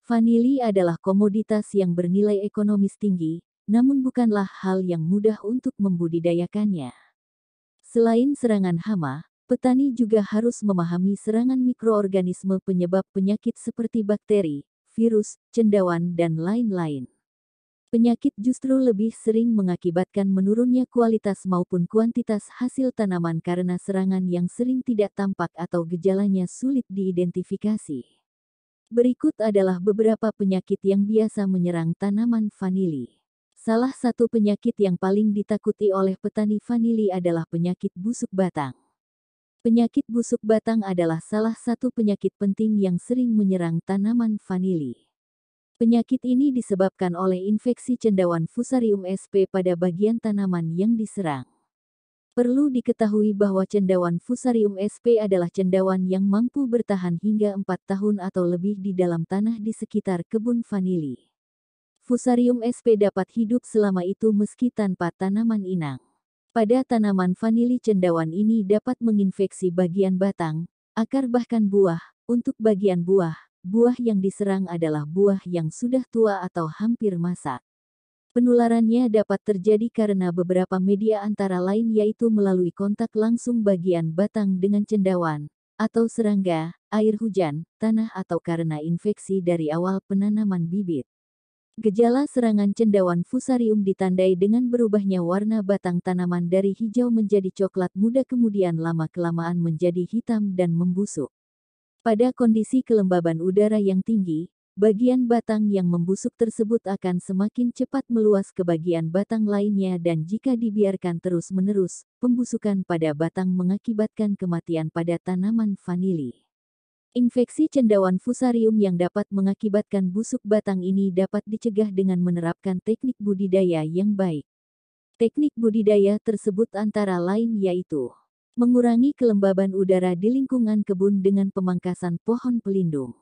Vanili adalah komoditas yang bernilai ekonomis tinggi, namun bukanlah hal yang mudah untuk membudidayakannya. Selain serangan hama, petani juga harus memahami serangan mikroorganisme penyebab penyakit seperti bakteri, virus, cendawan, dan lain-lain. Penyakit justru lebih sering mengakibatkan menurunnya kualitas maupun kuantitas hasil tanaman karena serangan yang sering tidak tampak atau gejalanya sulit diidentifikasi. Berikut adalah beberapa penyakit yang biasa menyerang tanaman vanili. Salah satu penyakit yang paling ditakuti oleh petani vanili adalah penyakit busuk batang. Penyakit busuk batang adalah salah satu penyakit penting yang sering menyerang tanaman vanili. Penyakit ini disebabkan oleh infeksi cendawan Fusarium sp pada bagian tanaman yang diserang. Perlu diketahui bahwa cendawan Fusarium sp adalah cendawan yang mampu bertahan hingga 4 tahun atau lebih di dalam tanah di sekitar kebun vanili. Fusarium sp dapat hidup selama itu meski tanpa tanaman inang. Pada tanaman vanili cendawan ini dapat menginfeksi bagian batang, akar bahkan buah. Untuk bagian buah, buah yang diserang adalah buah yang sudah tua atau hampir masak. Penularannya dapat terjadi karena beberapa media antara lain yaitu melalui kontak langsung bagian batang dengan cendawan, atau serangga, air hujan, tanah atau karena infeksi dari awal penanaman bibit. Gejala serangan cendawan Fusarium ditandai dengan berubahnya warna batang tanaman dari hijau menjadi coklat muda kemudian lama-kelamaan menjadi hitam dan membusuk. Pada kondisi kelembaban udara yang tinggi, bagian batang yang membusuk tersebut akan semakin cepat meluas ke bagian batang lainnya dan jika dibiarkan terus-menerus, pembusukan pada batang mengakibatkan kematian pada tanaman vanili. Infeksi cendawan Fusarium yang dapat mengakibatkan busuk batang ini dapat dicegah dengan menerapkan teknik budidaya yang baik. Teknik budidaya tersebut antara lain yaitu mengurangi kelembaban udara di lingkungan kebun dengan pemangkasan pohon pelindung.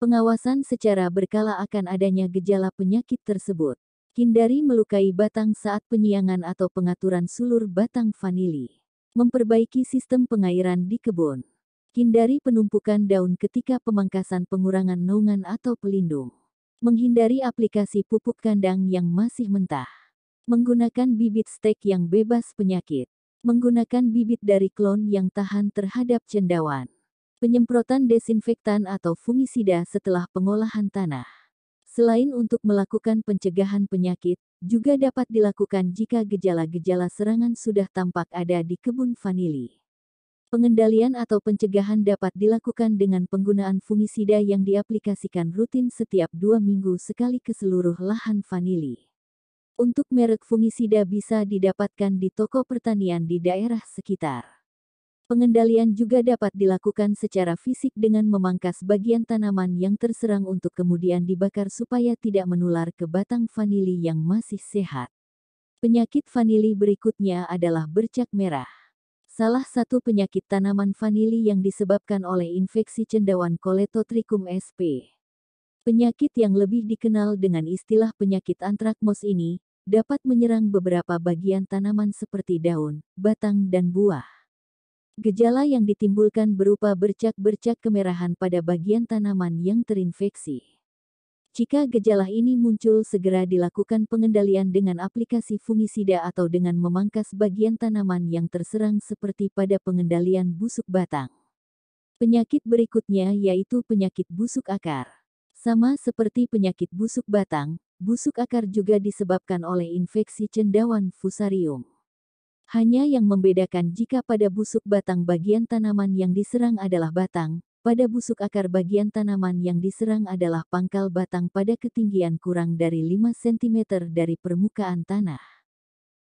Pengawasan secara berkala akan adanya gejala penyakit tersebut. Hindari melukai batang saat penyiangan atau pengaturan sulur batang vanili. Memperbaiki sistem pengairan di kebun. Hindari penumpukan daun ketika pemangkasan pengurangan naungan atau pelindung. Menghindari aplikasi pupuk kandang yang masih mentah. Menggunakan bibit stek yang bebas penyakit. Menggunakan bibit dari klon yang tahan terhadap cendawan. Penyemprotan desinfektan atau fungisida setelah pengolahan tanah. Selain untuk melakukan pencegahan penyakit, juga dapat dilakukan jika gejala-gejala serangan sudah tampak ada di kebun vanili. Pengendalian atau pencegahan dapat dilakukan dengan penggunaan fungisida yang diaplikasikan rutin setiap 2 minggu sekali ke seluruh lahan vanili. Untuk merek fungisida bisa didapatkan di toko pertanian di daerah sekitar. Pengendalian juga dapat dilakukan secara fisik dengan memangkas bagian tanaman yang terserang untuk kemudian dibakar supaya tidak menular ke batang vanili yang masih sehat. Penyakit vanili berikutnya adalah bercak merah. Salah satu penyakit tanaman vanili yang disebabkan oleh infeksi cendawan Colletotrichum sp. Penyakit yang lebih dikenal dengan istilah penyakit antrakmos ini, dapat menyerang beberapa bagian tanaman seperti daun, batang dan buah. Gejala yang ditimbulkan berupa bercak-bercak kemerahan pada bagian tanaman yang terinfeksi. Jika gejala ini muncul segera dilakukan pengendalian dengan aplikasi fungisida atau dengan memangkas bagian tanaman yang terserang seperti pada pengendalian busuk batang. Penyakit berikutnya yaitu penyakit busuk akar. Sama seperti penyakit busuk batang, busuk akar juga disebabkan oleh infeksi cendawan Fusarium. Hanya yang membedakan jika pada busuk batang bagian tanaman yang diserang adalah batang, pada busuk akar bagian tanaman yang diserang adalah pangkal batang pada ketinggian kurang dari 5 cm dari permukaan tanah.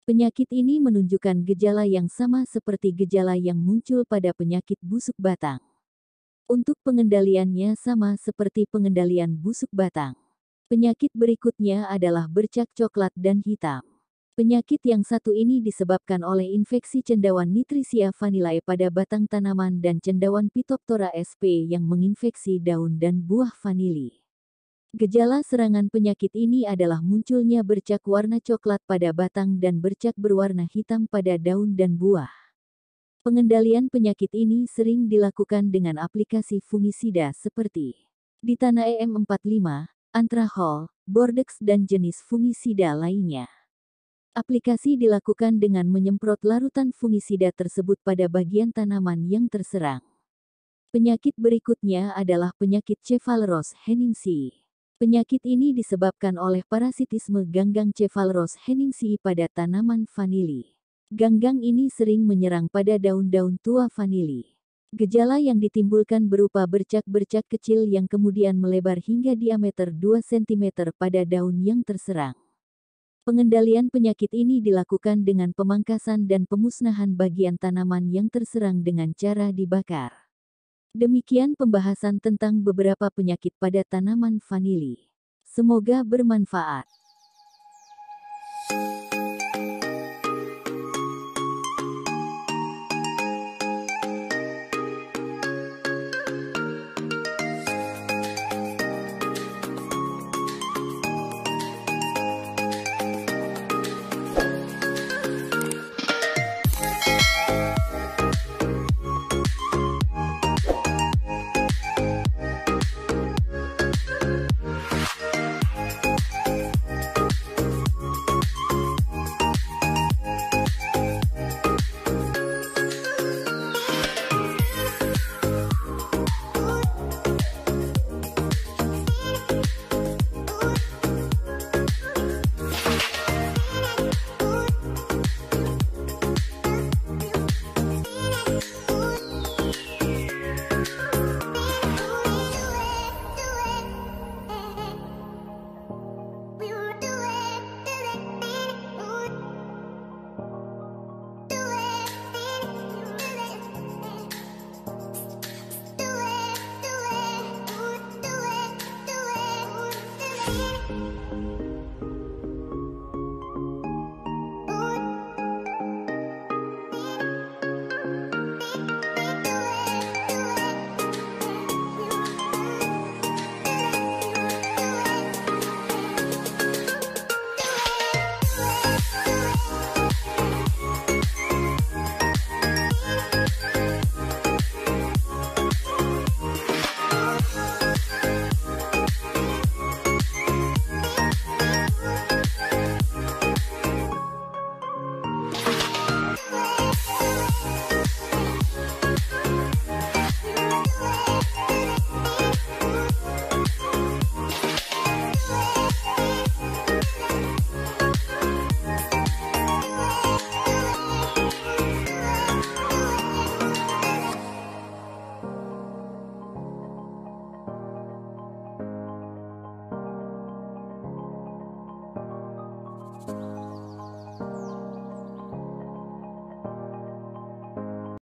Penyakit ini menunjukkan gejala yang sama seperti gejala yang muncul pada penyakit busuk batang. Untuk pengendaliannya sama seperti pengendalian busuk batang. Penyakit berikutnya adalah bercak coklat dan hitam. Penyakit yang satu ini disebabkan oleh infeksi cendawan Nitricia vanillae pada batang tanaman dan cendawan Phytophthora sp yang menginfeksi daun dan buah vanili. Gejala serangan penyakit ini adalah munculnya bercak warna coklat pada batang dan bercak berwarna hitam pada daun dan buah. Pengendalian penyakit ini sering dilakukan dengan aplikasi fungisida seperti Ditana EM45 anthracol, bordeaux dan jenis fungisida lainnya. Aplikasi dilakukan dengan menyemprot larutan fungisida tersebut pada bagian tanaman yang terserang. Penyakit berikutnya adalah penyakit Cephalros henningsii. Penyakit ini disebabkan oleh parasitisme ganggang Cephalros henningsii pada tanaman vanili. Ganggang ini sering menyerang pada daun-daun tua vanili. Gejala yang ditimbulkan berupa bercak-bercak kecil yang kemudian melebar hingga diameter 2 cm pada daun yang terserang. Pengendalian penyakit ini dilakukan dengan pemangkasan dan pemusnahan bagian tanaman yang terserang dengan cara dibakar. Demikian pembahasan tentang beberapa penyakit pada tanaman vanili. Semoga bermanfaat.